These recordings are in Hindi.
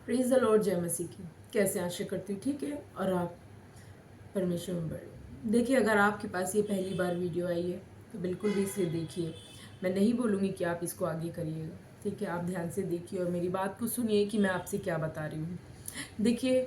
प्रेज द लॉर्ड, जय मसीह की। कैसे आशा करती हूँ ठीक है और आप परमेश्वर में बड़े। देखिए, अगर आपके पास ये पहली बार वीडियो आई है तो बिल्कुल भी इसे देखिए। मैं नहीं बोलूँगी कि आप इसको आगे करिएगा, ठीक है। आप ध्यान से देखिए और मेरी बात को सुनिए कि मैं आपसे क्या बता रही हूँ। देखिए,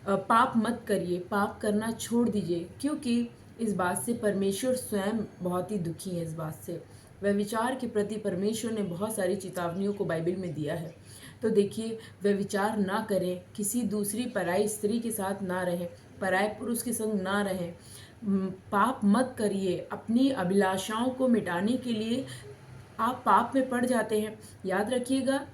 पाप मत करिए, पाप करना छोड़ दीजिए, क्योंकि इस बात से परमेश्वर स्वयं बहुत ही दुखी है। इस बात से व्यभिचार के प्रति परमेश्वर ने बहुत सारी चेतावनियों को बाइबल में दिया है। तो देखिए, व्यभिचार ना करें, किसी दूसरी पराई स्त्री के साथ ना रहें, पराये पुरुष के संग ना रहें, पाप मत करिए। अपनी अभिलाषाओं को मिटाने के लिए आप पाप में पड़ जाते हैं। याद रखिएगा,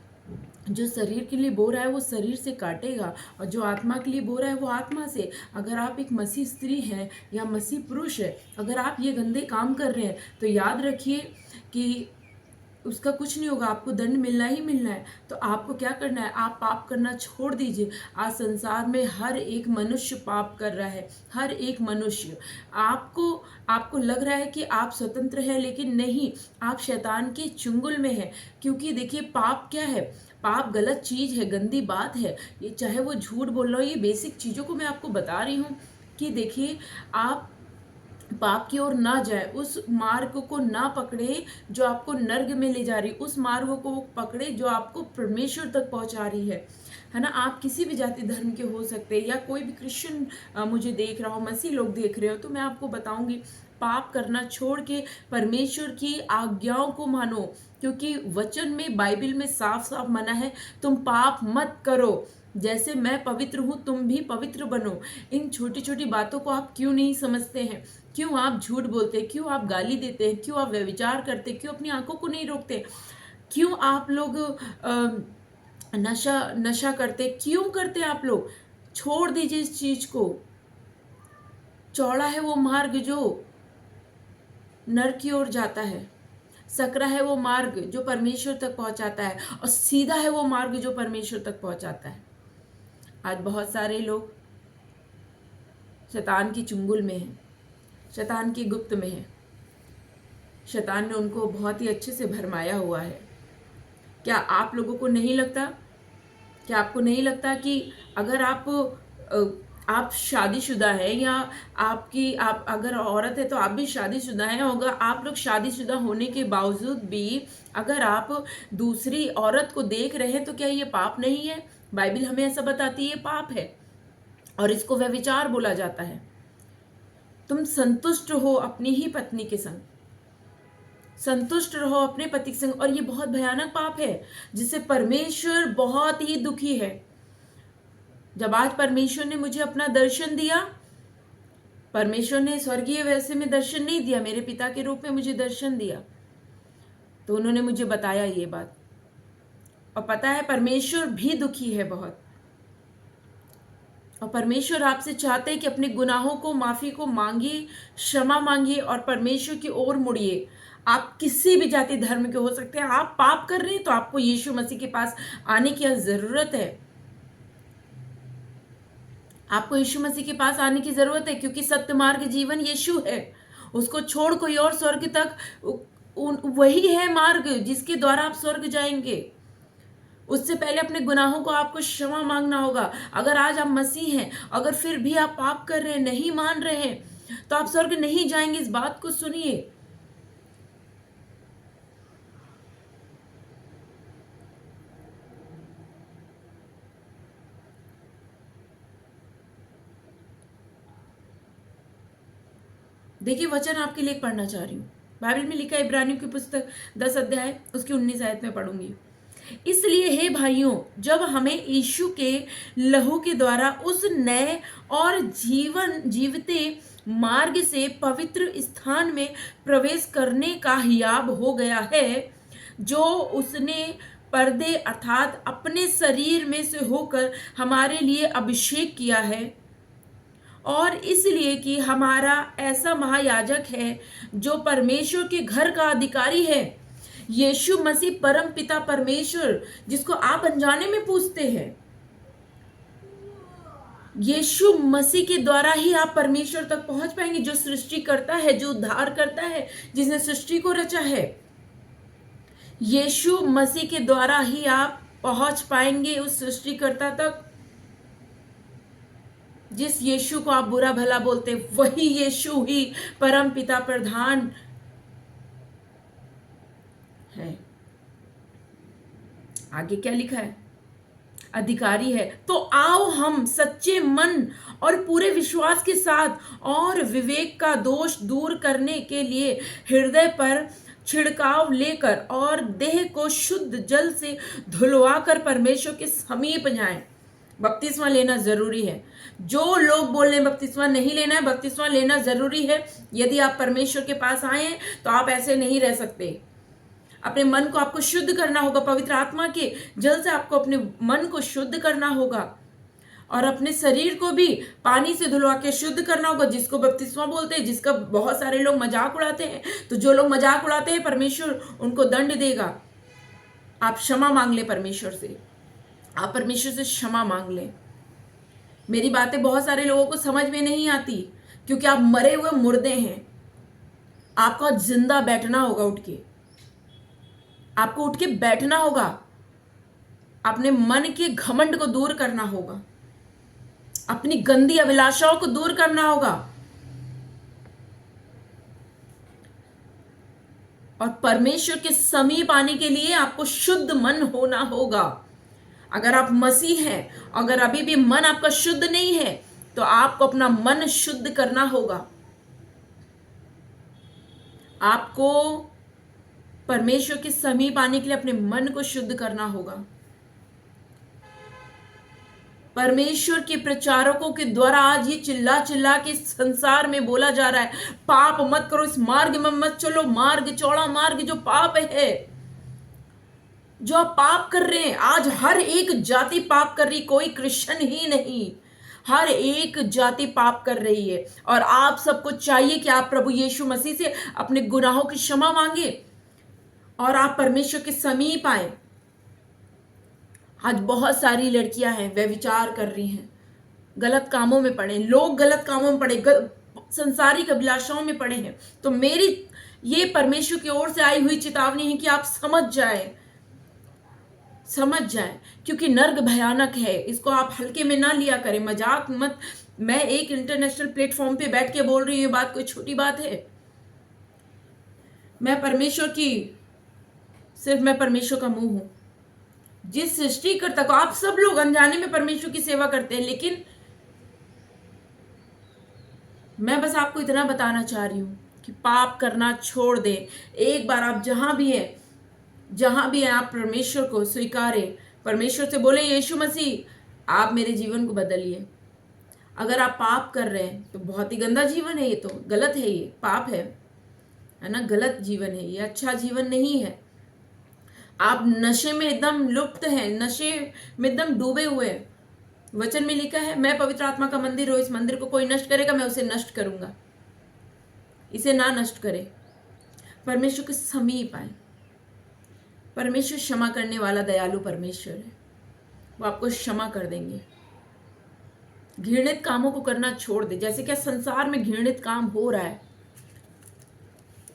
जो शरीर के लिए बो रहा है वो शरीर से काटेगा, और जो आत्मा के लिए बो रहा है वो आत्मा से। अगर आप एक मसीह स्त्री हैं या मसीह पुरुष है, अगर आप ये गंदे काम कर रहे हैं तो याद रखिए कि उसका कुछ नहीं होगा, आपको दंड मिलना ही मिलना है। तो आपको क्या करना है, आप पाप करना छोड़ दीजिए। आज संसार में हर एक मनुष्य पाप कर रहा है, हर एक मनुष्य। आपको लग रहा है कि आप स्वतंत्र हैं, लेकिन नहीं, आप शैतान के चुंगल में हैं। क्योंकि देखिए, पाप क्या है? पाप गलत चीज है, गंदी बात है। ये चाहे वो झूठ बोल रहा हो, ये बेसिक चीजों को मैं आपको बता रही हूँ कि देखिए, आप पाप की ओर ना जाए, उस मार्ग को ना पकड़े जो आपको नर्क में ले जा रही, उस मार्ग को पकड़े जो आपको परमेश्वर तक पहुंचा रही है ना। आप किसी भी जाति धर्म के हो सकते हैं, या कोई भी क्रिश्चियन मुझे देख रहा हो, मसीह लोग देख रहे हो, तो मैं आपको बताऊंगी, पाप करना छोड़ के परमेश्वर की आज्ञाओं को मानो। क्योंकि वचन में, बाइबल में साफ साफ मना है, तुम पाप मत करो। जैसे मैं पवित्र हूं, तुम भी पवित्र बनो। इन छोटी छोटी बातों को आप क्यों नहीं समझते हैं? क्यों आप झूठ बोलते हैं? क्यों आप गाली देते हैं? क्यों आप व्यभिचार करते हैं? क्यों अपनी आंखों को नहीं रोकते? क्यों आप लोग नशा करते? क्यों करते आप लोग? छोड़ दीजिए इस चीज को। चौड़ा है वो मार्ग जो नरक की ओर जाता है, सकरा है वो मार्ग जो परमेश्वर तक पहुंचाता है, और सीधा है वो मार्ग जो परमेश्वर तक पहुंचाता है। आज बहुत सारे लोग शैतान की चुंगल में हैं, शैतान की गुप्त में हैं। शैतान ने उनको बहुत ही अच्छे से भरमाया हुआ है। क्या आप लोगों को नहीं लगता, क्या आपको नहीं लगता कि अगर आप शादीशुदा है, या आप अगर औरत है तो आप भी शादीशुदा हैं, होगा, आप लोग शादीशुदा होने के बावजूद भी अगर आप दूसरी औरत को देख रहे हैं तो क्या ये पाप नहीं है? बाइबल हमें ऐसा बताती है, पाप है, और इसको व्यभिचार बोला जाता है। तुम संतुष्ट हो अपनी ही पत्नी के संग, संतुष्ट रहो अपने पति के संग, और ये बहुत भयानक पाप है जिससे परमेश्वर बहुत ही दुखी है। जब आज परमेश्वर ने मुझे अपना दर्शन दिया, परमेश्वर ने स्वर्गीय वैसे में दर्शन नहीं दिया, मेरे पिता के रूप में मुझे दर्शन दिया, तो उन्होंने मुझे बताया ये बात। और पता है, परमेश्वर भी दुखी है बहुत, और परमेश्वर आपसे चाहते हैं कि अपने गुनाहों को, माफी को मांगिए, क्षमा मांगिए और परमेश्वर की ओर मुड़िए। आप किसी भी जाति धर्म के हो सकते हैं, आप पाप कर रहे हैं तो आपको यीशु मसीह के पास आने की जरूरत है। आपको यीशु मसीह के पास आने की जरूरत है, क्योंकि सत्य मार्ग जीवन यीशु है। उसको छोड़ कोई और स्वर्ग तक, वही है मार्ग जिसके द्वारा आप स्वर्ग जाएंगे। उससे पहले अपने गुनाहों को आपको क्षमा मांगना होगा। अगर आज आप मसीह हैं, अगर फिर भी आप पाप कर रहे हैं, नहीं मान रहे हैं, तो आप स्वर्ग नहीं जाएंगे। इस बात को सुनिए। देखिए, वचन आपके लिए पढ़ना चाह रही हूँ। बाइबल में लिखा है, इब्रानियों की पुस्तक 10 अध्याय उसकी 19 आयत में पढ़ूंगी। इसलिए हे भाइयों, जब हमें यीशु के लहू के द्वारा उस नए और जीवते मार्ग से पवित्र स्थान में प्रवेश करने का हियाब हो गया है, जो उसने पर्दे अर्थात अपने शरीर में से होकर हमारे लिए अभिषेक किया है, और इसलिए कि हमारा ऐसा महायाजक है जो परमेश्वर के घर का अधिकारी है, यीशु मसीह परम पिता परमेश्वर, जिसको आप अनजाने में पूछते हैं। यीशु मसीह के द्वारा ही आप परमेश्वर तक पहुंच पाएंगे, जो सृष्टि करता है, जो उद्धार करता है, जिसने सृष्टि को रचा है। यीशु मसीह के द्वारा ही आप पहुंच पाएंगे उस सृष्टिकर्ता तक। जिस यीशु को आप बुरा भला बोलते, वही यीशु ही परम पिता प्रधान है। आगे क्या लिखा है? अधिकारी है। तो आओ हम सच्चे मन और पूरे विश्वास के साथ और विवेक का दोष दूर करने के लिए हृदय पर छिड़काव लेकर और देह को शुद्ध जल से धुलवा कर परमेश्वर के समीप जाएं। बपतिस्मा लेना जरूरी है। जो लोग बोल रहे हैं बपतिस्मा नहीं लेना है, बपतिस्मा लेना जरूरी है। यदि आप परमेश्वर के पास आए हैं तो आप ऐसे नहीं रह सकते। अपने मन को आपको शुद्ध करना होगा, पवित्र आत्मा के जल से आपको अपने मन को शुद्ध करना होगा और अपने शरीर को भी पानी से धुलवा के शुद्ध करना होगा, जिसको बपतिस्मा बोलते हैं, जिसका बहुत सारे लोग मजाक उड़ाते हैं। तो जो लोग मजाक उड़ाते हैं, परमेश्वर उनको दंड देगा। आप क्षमा मांग ले परमेश्वर से, आप परमेश्वर से क्षमा मांग ले। मेरी बातें बहुत सारे लोगों को समझ में नहीं आती क्योंकि आप मरे हुए मुर्दे हैं। आपको जिंदा बैठना होगा, उठ के आपको उठ के बैठना होगा। अपने मन के घमंड को दूर करना होगा, अपनी गंदी अभिलाषाओं को दूर करना होगा और परमेश्वर के समीप आने के लिए आपको शुद्ध मन होना होगा। अगर आप मसीह हैं, अगर अभी भी मन आपका शुद्ध नहीं है, तो आपको अपना मन शुद्ध करना होगा। आपको परमेश्वर के समीप आने के लिए अपने मन को शुद्ध करना होगा। परमेश्वर के प्रचारकों के द्वारा आज ये चिल्ला चिल्ला के संसार में बोला जा रहा है, पाप मत करो, इस मार्ग में मत चलो, मार्ग चौड़ा मार्ग जो पाप है, जो आप पाप कर रहे हैं। आज हर एक जाति पाप कर रही, कोई क्रिश्चियन ही नहीं, हर एक जाति पाप कर रही है। और आप सबको चाहिए कि आप प्रभु यीशु मसीह से अपने गुनाहों की क्षमा मांगे और आप परमेश्वर के समीप आए। आज बहुत सारी लड़कियां हैं, वे विचार कर रही हैं, गलत कामों में पड़े, लोग गलत कामों में पड़े, संसारिक अभिलाषाओं में पड़े हैं। तो मेरी ये परमेश्वर की ओर से आई हुई चेतावनी है कि आप समझ जाएं, क्योंकि नर्क भयानक है। इसको आप हल्के में ना लिया करें, मजाक मत। मैं एक इंटरनेशनल प्लेटफॉर्म पे बैठ के बोल रही हूँ, ये बात कोई छोटी बात है? मैं परमेश्वर का मुंह हूं। जिस सृष्टिकर्ता को, आप सब लोग अनजाने में परमेश्वर की सेवा करते हैं, लेकिन मैं बस आपको इतना बताना चाह रही हूं कि पाप करना छोड़ दें। एक बार आप जहां भी हैं आप परमेश्वर को स्वीकारें, परमेश्वर से बोले, यीशु मसीह आप मेरे जीवन को बदलिए। अगर आप पाप कर रहे हैं तो बहुत ही गंदा जीवन है, ये तो गलत है, ये पाप है ना, गलत जीवन है ये, अच्छा जीवन नहीं है। आप नशे में एकदम लुप्त हैं, नशे में एकदम डूबे हुए हैं। वचन में लिखा है, मैं पवित्र आत्मा का मंदिर हूं, इस मंदिर को कोई नष्ट करेगा, मैं उसे नष्ट करूंगा। इसे ना नष्ट करे, परमेश्वर के समीप आए। परमेश्वर क्षमा करने वाला दयालु परमेश्वर है, वो आपको क्षमा कर देंगे। घृणित कामों को करना छोड़ दे। जैसे क्या संसार में घृणित काम हो रहा है,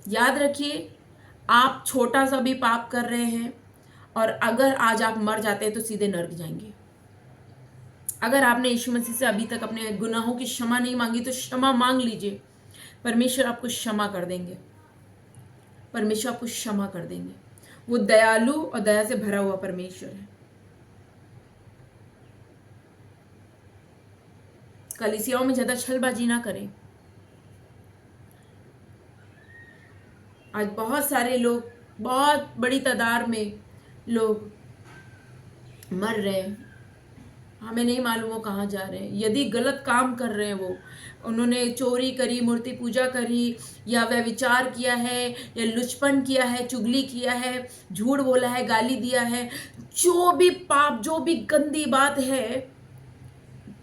याद रखिए, आप छोटा सा भी पाप कर रहे हैं और अगर आज आप मर जाते हैं तो सीधे नरक जाएंगे। अगर आपने यीशु मसीह से अभी तक अपने गुनाहों की क्षमा नहीं मांगी तो क्षमा मांग लीजिए, परमेश्वर आपको क्षमा कर देंगे, परमेश्वर आपको क्षमा कर देंगे। वो दयालु और दया से भरा हुआ परमेश्वर है। कलीसियाओं में ज्यादा छलबाजी ना करें। आज बहुत सारे लोग, बहुत बड़ी तादाद में लोग मर रहे हैं, हमें नहीं मालूम वो कहाँ जा रहे हैं। यदि गलत काम कर रहे हैं, वो उन्होंने चोरी करी, मूर्ति पूजा करी, या व्यभिचार किया है, या लुचपन किया है, चुगली किया है, झूठ बोला है, गाली दिया है, जो भी पाप, जो भी गंदी बात है,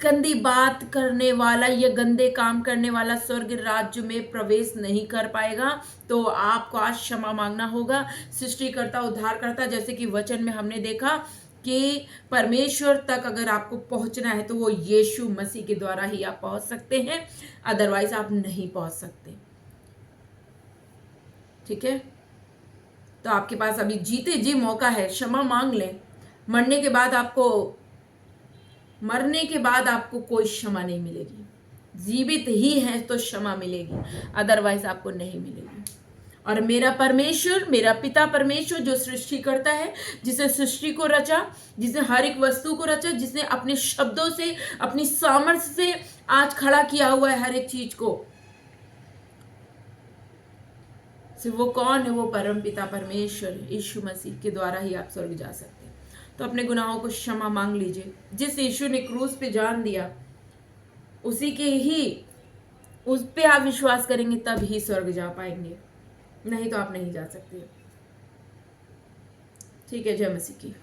गंदी बात करने वाला या गंदे काम करने वाला स्वर्ग राज्य में प्रवेश नहीं कर पाएगा। तो आपको आज क्षमा मांगना होगा। सृष्टिकर्ता, उद्धारकर्ता, जैसे कि वचन में हमने देखा कि परमेश्वर तक अगर आपको पहुंचना है तो वो यीशु मसीह के द्वारा ही आप पहुंच सकते हैं, अदरवाइज आप नहीं पहुंच सकते। ठीक है, तो आपके पास अभी जीते जी मौका है, क्षमा मांग लें। मरने के बाद आपको कोई क्षमा नहीं मिलेगी। जीवित ही है तो क्षमा मिलेगी, अदरवाइज आपको नहीं मिलेगी। और मेरा परमेश्वर, मेरा पिता परमेश्वर जो सृष्टि करता है, जिसने सृष्टि को रचा, जिसने हर एक वस्तु को रचा, जिसने अपने शब्दों से, अपनी सामर्थ्य से आज खड़ा किया हुआ है हर एक चीज को, सिर्फ वो कौन है? वो परम पिता परमेश्वर यीशु मसीह के द्वारा ही आप स्वर्ग जा सकते हैं। तो अपने गुनाहों को क्षमा मांग लीजिए। जिस यीशु ने क्रूस पे जान दिया, उसी के ही, उस पे आप विश्वास करेंगे तब ही स्वर्ग जा पाएंगे, नहीं तो आप नहीं जा सकते। ठीक है, जय मसीह की।